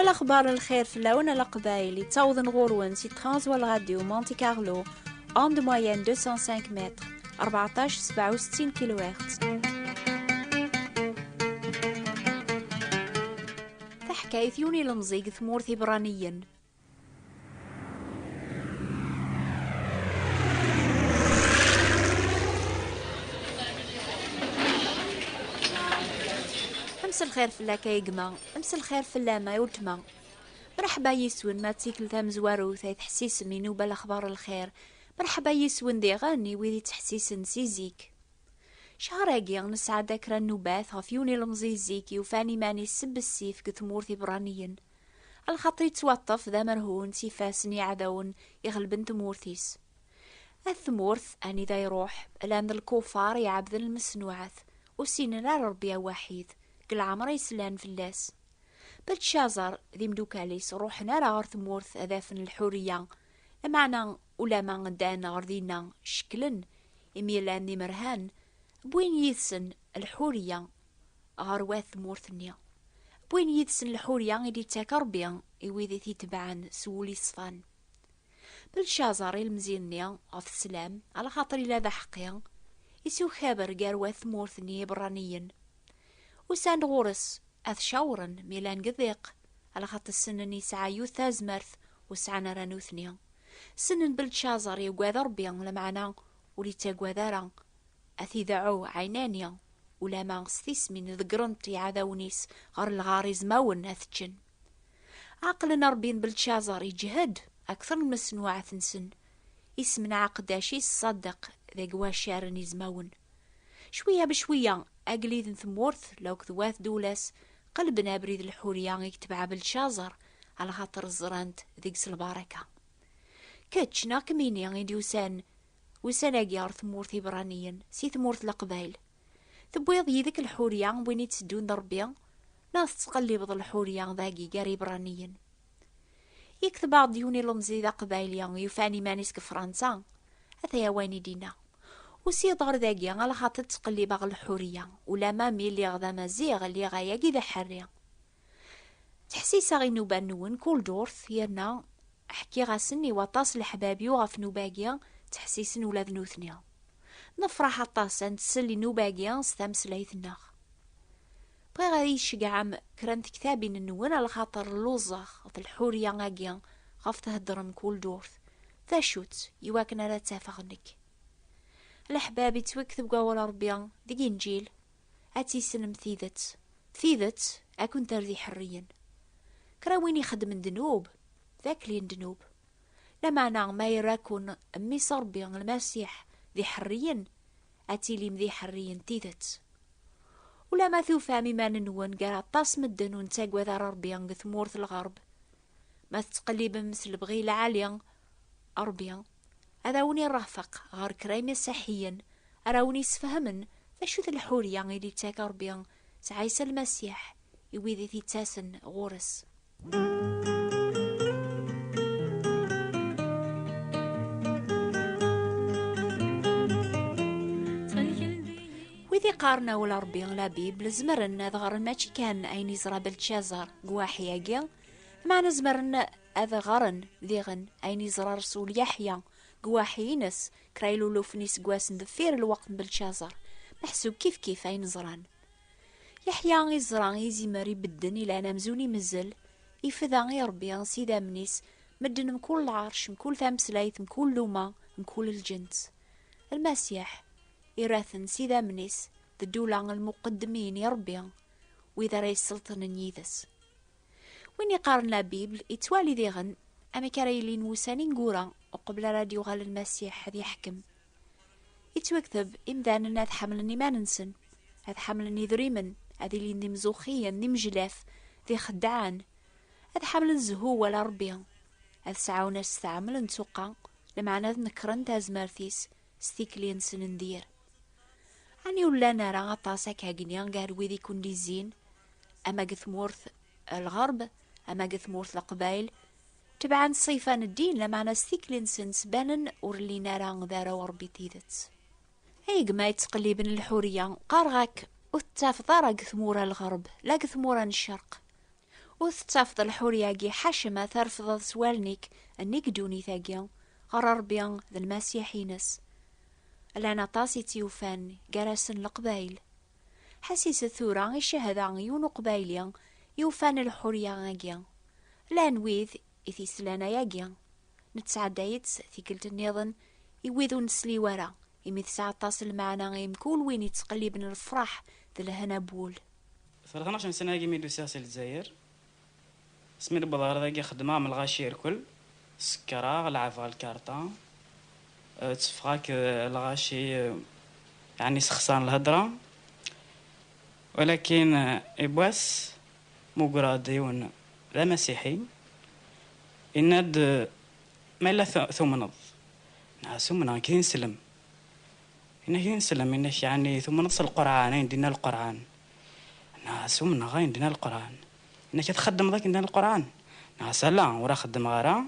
الأخبار الخير في اللون القبائلي توضن غورون سي ترانزوال راديو مونتي كارلو أوند موين 205 متر 1467 كيلو هرتز. تحكاية يوني المزيق ثمور ثبرانيا. أمس الخير في اللاكايقما، أمس الخير في اللامة يوتما. مرحبا يسون ما تيكل ثام زوارو ثاي تحسيس منو بالأخبار الخير. مرحبا يسون دي غاني ويدي تحسيس نسيزيك. شهر اقيا نسعى ذاكرا النباث غفيوني المزيزيك يوفاني ماني السب السيف كثمور ثبرانيا. الخطر يتوطف ذا مرهون سيفاسني عداون يغلبن ثمورثيس. الثمورث أني ذا يروح لأن الكفار يعبذ المسنوعات وسيننا ربيا وحيد كل عمر يسلان في اللاس. بلشازر ذي مدوكاليس روحنا رغر ثمورث أذافن الحورية لمعنا ولا ما غدانا غردينا شكلا إميلان ذي مرهان بوين يثسن الحورية غروات ثمورثنيا بوين يثسن الحورية إدي تاكربيا إويذي تبعان سولي صفان. بلشازر المزينيا غف السلام على خاطر إلا ذا حقيا يسو خابر قاروات ثمورثني برانيا وسان غورس أث شاورا ميلان قذيق على خط السنن يسعى يوثاز مرث وسعنا رانوثنيا سنن بلتشازر يقوى ضربيا لمعنا ولي تاقوى ذارا أثي ذعو عينانيا ولا ما ستيس من ذقرنتي عذاونيس غار الغاريز ماون أثجن عقل نربين بلتشازر يجهد أكثر المسنوعة ثنسن اسمنا عقداشي الصدق ذا قوى شارن يزماون شوية بشوية أقليد ثمورث لو كذواث دولاس قلبنا بريد الحورية يكتبع بالشازر على خاطر الزرانت ذيكس البركة كتش ناكميني غيدي وسان أقيار ثمورث إبرانيا سي ثمورث القبايل ثبويض يذيك الحورية وين يتسدون ضربيا ناس تقلب الحورية ذاقي قاري إبرانيا يكتب بعض ديوني لمزي ذا قبايليا يفاني مانيسك فرنسا هذا وين دينا وسي دار ذاقيا على خاطر تقلب غ الحورية ولا مامي اللي غدا مزيغ اللي غايا ذا حرية تحسيسا غي نوبا نون كل دورث يرنا احكي غاسني وطاس لحبابي وغف نوباقيا تحسيسن ولا ذنوثنيا نفرح الطاسا نتسلي نوباقيا ستامس ليثناخ بغي غادي يشقعم كرانت كتابي نون على خاطر اللوزاخ في الحورية غاقيا غف تهدرم كل دورث ثاشوت يواكنا لا تافغنك الأحباب توكتب قاول ربيا ديك إنجيل أتي سلم ثيذت أكون ترذي حريا كراوين يخدم الذنوب ذاك لين ذنوب لما ما يراكون أمي صربيا المسيح ذي حريا أتي لي مذي حريا ثيذت ولا ما ثوفامي ما ننون قرا طاس مدن ونتاقوى ذا ربيا ثمورث الغرب ما تتقلب مثل بغي العاليا أربيا أراوني الرافق غار كرايم صحيا أراوني سفهمن ذا الحورية غيدي تاكر بيان تعيس المسيح يويذي ذي تاسن غورس وذي قارنا ولا ربيان لابيب لزمرن أذغر ماشي كان أين يزرا بلتشازر قواحي ياقيا معنا زمرن أذغرن ذيغن أين يزرا رسول يحيى قواحينس كرايلو لوفنيس قواسن دفير الوقت بالشازر محسوب كيف اين زران يحيى غي زران يزي ماري بدن الى انا مزوني مزل يفذا غي ربي سيدا منيس مدن مكل العرش مكل ثامسلايت مكل لوما مكل الجنس المسيح إراثن سيدا منيس الدولة المقدمين يا ربي وإذا راي السلطن نيذس وين يقارن بيبل يتوالي ذيغن أما كرايلين وسانين قورا وقبل راديو غال المسيح هذي يحكم يتوكتب إمدانا هذ حملني ما ننسن هذ حملني ذريمن هذي اللي ندي مزوخيا ندي مجلاف ذي خدعان هذ حمل الزهو ولا ربيا هذ سعاونا استعمل نسوقا لمعنا نكرن تازمارثيس ستيكلي نسن ندير أني ولا نرى غطاسك هاقنيا قار ويذي كون دي زين أما قثمورث الغرب أما قثمورث القبايل تبعا صيفان الدين لمعنا ستيكلين سنس بانن ورلينا ران ذارا وربي تيدت هيق ما يتقلبن الحورية قارغاك وتاف ضارا قثمورا الغرب لا قثمورا الشرق وتتفض الحورياكي حاشمة ترفض سوالنيك انيك دوني ثاقيا غير ربي ذا المسيحينس لأنا طاسي تيوفان جرسن القبايل حسيس ثورا الشهادة يونو قبايليا يوفان الحوريا غاقيا لا نويذ إثي سلانا ياقيا نتسعدايت ثيكلت النظن يويذو نسلي ورا يمي تسعة تصل معنا غيم كل وين يتقلبن الفرح ذا لهنا بول في 12 سنة يجي ميدو سياسي الجزائر سمير بضار ذاقي خدمة من الغاشير كل سكرا لعب على الكارطة تفقاك الغاشي يعني سخسان الهدرة ولكن إبواس مقراديون لا مسيحي إند ما لا ثمنض ناسو من كاين سلم إنه كاين سلم إنه يعني ثم نص القرآن عندنا القرآن ناسو من غاين عندنا القرآن إنك تخدم ذاك عندنا القرآن ناس لا ورا خدم غيره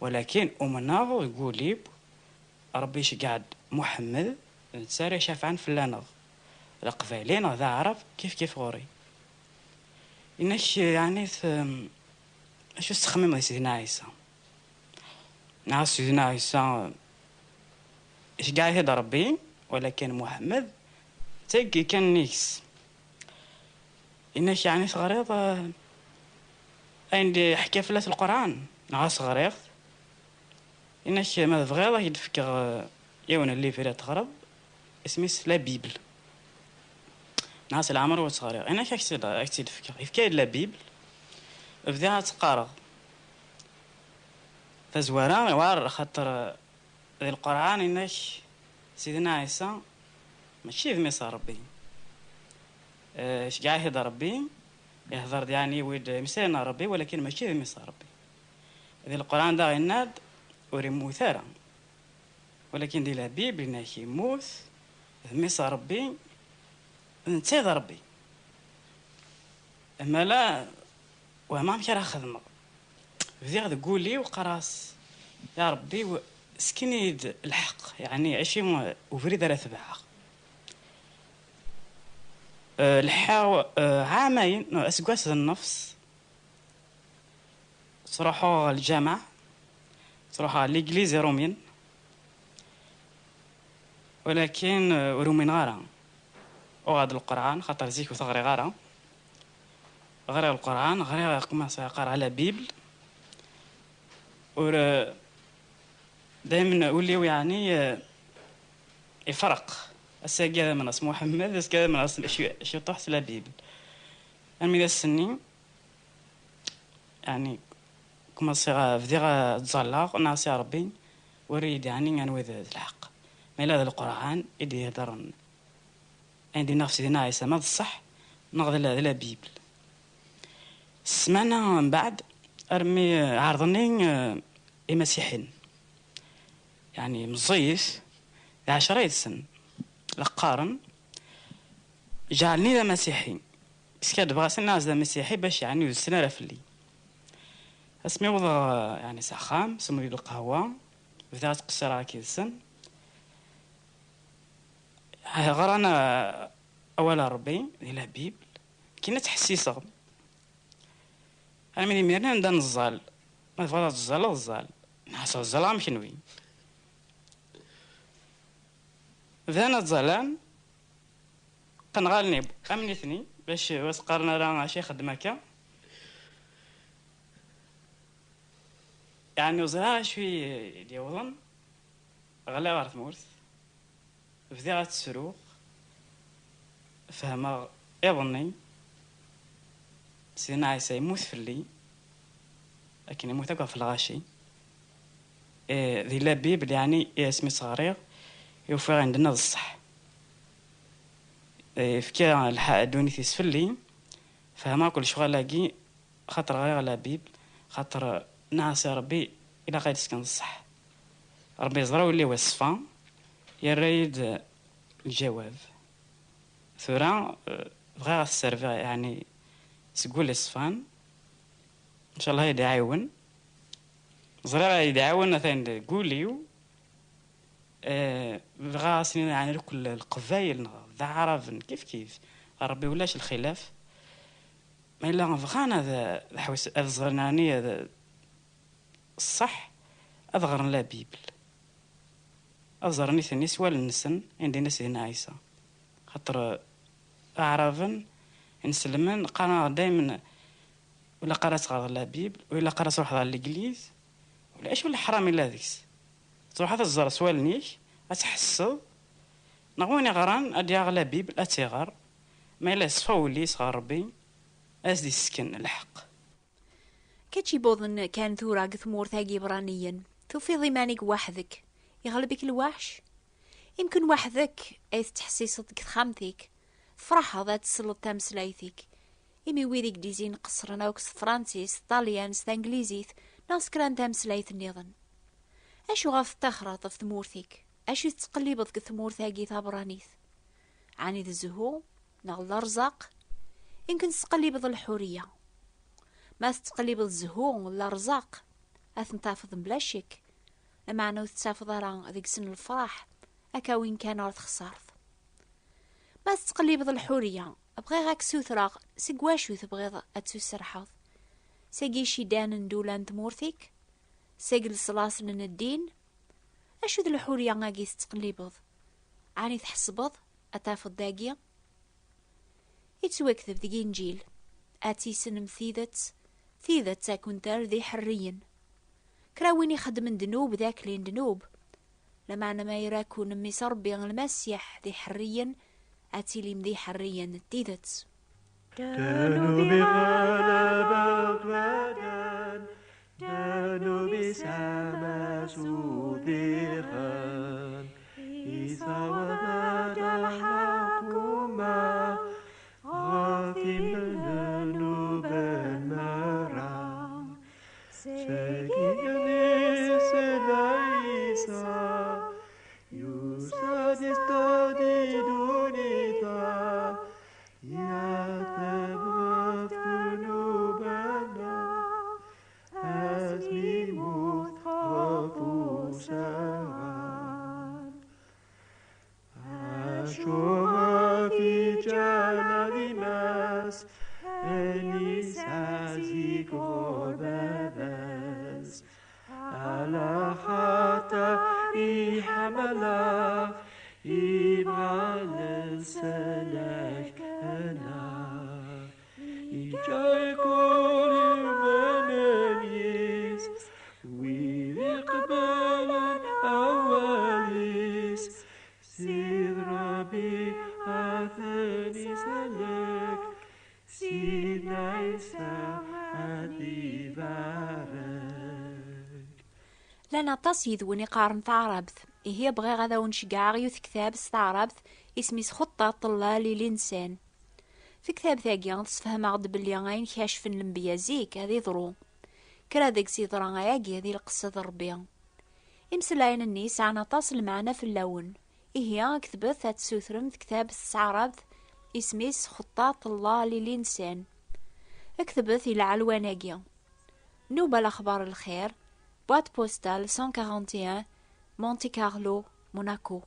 ولكن أمنا يقول لي ربي قاعد محمد نتساري شافعا في اللانغ القبائلين ذا عرب كيف غوري إنك يعني شو استخمم سيدنا عيسى ناس سيدنا عيسى إيش قاعد هذا ربي ولكن محمد تيجي كان نيكس إنك يعني صغيرة عندي حكي فلات القرآن ناس صغيرة إنك ما بغيضة يدفكر يونا اللي في تغرب اسمه لا بيبل ناس العمر وصغيرة إنك أكتيد فكر يفكر لا بيبل بدها تقارغ فزوارا وار خاطر القرآن إنك سيدنا عيسى ماشي في مصر ربي اش قاعد هذا ربي يهضر يعني ويد مسينا ربي ولكن ماشي في مصر ربي هذا القرآن ده غيناد وريمو ثارا ولكن دي لا بيبل إنك يموت في مصر ربي نتسيد ربي أما لا وما مشي راه خدمة بدي تقول لي وقراص يا ربي سكنيد الحق يعني عشي وفريد راه تبعها الحاو عامين اسقاس النفس تروحوا الجامع تروحوا ليغليز رومين ولكن رومين غارة وغاد القرآن خاطر زيك وثغري غارة غير القرآن غير قماص يقرأ على بيبل ور دائما أقوليو يعني يفرق الساقي هذا من اسمه محمد الساقي من اسم شو تحت لا بيبل أنا ذا السنين يعني كما صيغة فديغا تزلق ناس يا ربي وريد يعني أنا وذا الحق ما هذا القرآن إدي يهدرن عندي نفسي دينا عيسى ما الصح نغض لا بيبل سمعنا من بعد أرمي عرضني مسيحين يعني مزيف 10 سنة لقارن جعلني ذا مسيحي بس كاد بغاس الناس ذا مسيحي باش يعني يزسنا رفلي اسمي وضع يعني سخام سمري القهوة بذات قصيرة كي السن غرانا أولا ربي إلى بيبل كينا تحسيسه أنا مني ميرنا ندان الزال ما تفضل الزال نحس الزال مشنوي ذانا الزلان قنغالني أمنيتني باش وسقرنا راه شي خدمك يعني وزرا شوي ديوضن غلا ورث مورث بديت السروق فهما يظني سيدنا عيسى يموت في اللي لكن يموت أقوى في الغاشي ذي لا بيبل يعني اسمي صغير يوفي عندنا الصح فكرة الحق دوني تسفلي فهما كل شغل لاقي خاطر غير لا بيبل خاطر ناس يا ربي إلا غاية تسكن الصح ربي يزرعو اللي وصفا يريد الجواب ثورا بغا السيرفر يعني تقول الصفان ان شاء الله يدعون زرا يدعون ثاني قوليو بغا سنين يعني كل القبائل ذا عرب كيف ربي ولاش الخلاف ما إلا فغان هذا الحوس هذا الزغرناني هذا الصح أظهر لا بيبل أظهرني ثاني سوال النسن عندنا سيدنا عيسى خاطر أعرفن نسلمن قرا دائما ولا قرات غير لا بيبل ولا قرات روح على الإنجليز ولا إيش ولا حرام إلا ذيكس تروح هذا الزر سوال نيش أتحسب نغوني غران أدي أغلا بيبل أتيغر ما إلا صفولي صغار ربي أزدي السكن الحق كتشي بوضن كان ثورة ثمور ثاقي برانيا في ضمانك وحدك يغلبك الوحش يمكن وحدك أي تحسيصتك خامتك فرحة ذات تسلط تمسلايتك إمي ويدك ديزين قصرنا وكس فرانسيس طاليانس انجليزيث ناس كران تمسلايت النظن أشو غاف تخرط في ثمورتك أشو تقلبضك ثمور ثاقي ثابرانيث عني ذا الزهو نغل الرزاق يمكن تقلبض الحورية ما تقلبض الزهو ولا الرزاق أثن تافض بلا شك لما عنو تتافض راه ذيك سن الفرح أكا وين كان راه تخسارث ما تقلبض الحورية أبغي غاك سوثراغ سقواشو تبغيض أتسو سرحاض ساقي شيدان ندولان تمورثيك ساقل صلاصن الدين أشو ذا الحورية غاقي تقلبض عاني تحسبض أتافض داقية يتوكذب ذي إنجيل آتي سنم ثيذت تاكون تار ذي حريا كراوين يخدم دنوب ذاك لين دنوب لما أنا ما يراكو نمي صربي المسيح ذي حريا آتي لي مذي حريا ثيذت دنوبي غلبت ودان دنوبي سامسو ذيغان إذا وبد الحكومة غافي من ذنوب المرام سكيني سلايسا يوسد استدي دونيتا يتبغى ذنوبنا أزمي مخاف سران أشوف في جلال ماس أنيسازي قربابس على حتى إحملا إبعال السلاك أنا إجاي كل المناميس ويقبل أوليس سيد ربي أثني سلك سيد عيسى أدي بارك لنا تصيد ونقارن تعربث هي بغي غدا ونشقع يوث كتاب استعربث اسميس خطة طلال للإنسان في كتاب ثاقيا تصفهم عقد بلي غاين كاشف المبيازيك هذي ضرو كرا ذيك سيد رانغاياكي هذي القصة الربيع امسلاين النيس عنا تصل معنا في اللون هي كتبت هتسوثرم في كتاب استعربث اسميس خطة الله للإنسان اكتبت إلى علواناكيا نوبة الأخبار الخير بوات بوستال 141 مونتي كارلو موناكو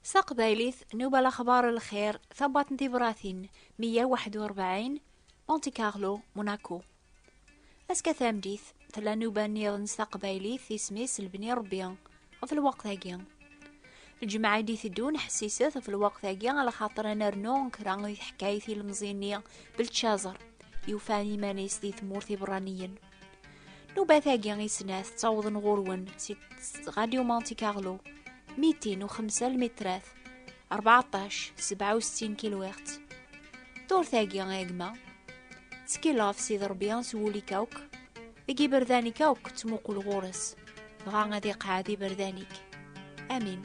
ساقبايليث نوبة الأخبار الخير ثبات انتبراثين 141 مونتي كارلو موناكو اسكا ثامديث تلا نوبة نيضن ساقبايليث اسميس البني ربيان في الوقت هاكيا الجماعة ديث دون حسيسات في الوقت هاكيا على خاطر انا رنون كران حكايتي المزينية بالتشازر يوفاني مانيس ديث مورثي برانيين نوبة ثاقيا يسناث تعوضن غورون سيت غاديو مونتي كارلو 205 المترات 14-67 كيلوغرت دور ثاقيا غيقما تسكيلاف سيد ربيان سولي كوك يجي برداني كوك تموق الغورس غا غادي قاعدي بردانيك آمين